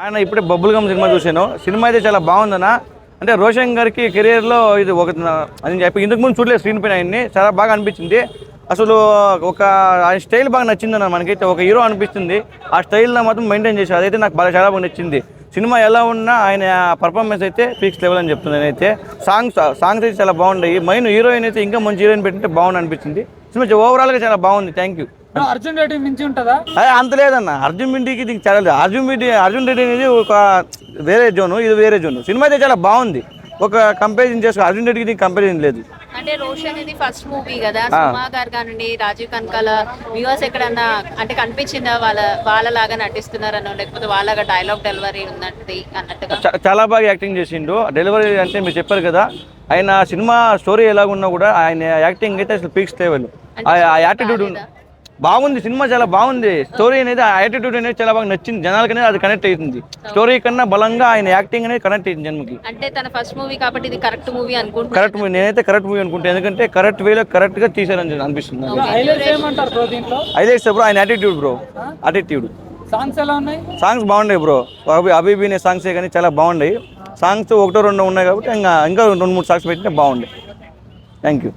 ఆయన ఇప్పుడే bubble gum cinema చూశాను. సినిమా అయితే చాలా బాగుందన్న. అంటే రోషన్ గారికి కెరియర్లో ఇది ఒక అని చెప్పి ఇంతకు ముందు చూడలేదు స్క్రీన్ పైన ఆయన్ని. చాలా బాగా అనిపించింది. అసలు ఒక ఆయన స్టైల్ బాగా నచ్చిందన్న. మనకైతే ఒక హీరో అనిపిస్తుంది. ఆ స్టైల్లో మాత్రం మెయింటైన్ చేశారు. అదైతే నాకు చాలా బాగా నచ్చింది. సినిమా ఎలా ఉన్నా ఆయన పర్ఫార్మెన్స్ అయితే ఫిక్స్ లెవెల్ అని చెప్తుంది. నేనైతే సాంగ్స్ అయితే చాలా బాగున్నాయి. మెయిన్ హీరోయిన్ అయితే ఇంకా మంచి హీరోయిన్ పెట్టింటే బాగుంది అనిపించింది. సినిమా ఓవరాల్గా చాలా బాగుంది. Thank you. అర్జున్ రెడ్డి మించి ఉంటుందా? అంత లేదన్న. అర్జున్ రెడ్డికి దీనికి చాలా లేదు. అర్జున్ రెడ్డి అనేది ఒక వేరే జోను, ఇది వేరే జోను. సినిమా అయితే చాలా బాగుంది. ఒక కంపారిజన్ చేసుకో అర్జున్ రెడ్డికి దీనికి కంపారిజన్ లేదు. అంటే రోషన్ ఇది ఫస్ట్ మూవీ కదా, సుమా గారు కానివ్వండి, రాజీవ్ కనకాల వ్యూవర్స్ ఎక్కడన్నా అంటే కనిపించిందా వాళ్ళలాగా నటిస్తున్నారనో, లేకపోతే వాళ్ళగా డైలాగ్ డెలివరీ ఉన్నట్టు అన్నట్టుగా? చాలా బాగా యాక్టింగ్ చేసిండు. డెలివరీ అంటే మీరు చెప్పారు కదా, ఆయన సినిమా స్టోరీ ఎలాగున్నా కూడా ఆయన యాక్టింగ్ అయితే అసలు పీక్స్ లెవెల్. ఆ యాటిట్యూడ్ బాగుంది. సినిమా చాలా బాగుంది. స్టోరీ అనేది, ఆ యాటిట్యూడ్ అనేది చాలా బాగా నచ్చింది జనాలకి. అనేది అది కనెక్ట్ అవుతుంది. స్టోరీ కన్నా బలంగా ఆయన యాక్టింగ్ అనేది కనెక్ట్ అయింది జన్మకి. అంటే తన ఫస్ట్ మూవీ కాబట్టి ఇది కరెక్ట్ మూవీ అనుకుంటున్నాను. కరెక్ట్ మూవీ, నేనైతే కరెక్ట్ మూవీ అనుకుంటాను. ఎందుకంటే కరెక్ట్ వేలో కరెక్ట్ గా తీసారని అనిపిస్తుంది. హైలైట్స్ బ్రో ఆయన యాటిట్యూడ్ బ్రో. యాటిట్యూడ్. సాంగ్స్ ఎలా ఉన్నాయి? సాంగ్స్ బాగున్నాయి బ్రో. అబీబీ అనే సాంగ్సే కానీ చాలా బాగున్నాయి. సాంగ్స్ 1-2 ఉన్నాయి కాబట్టి ఇంకా 2-3 సాంగ్స్ పెట్టినా బాగుండే. Thank you.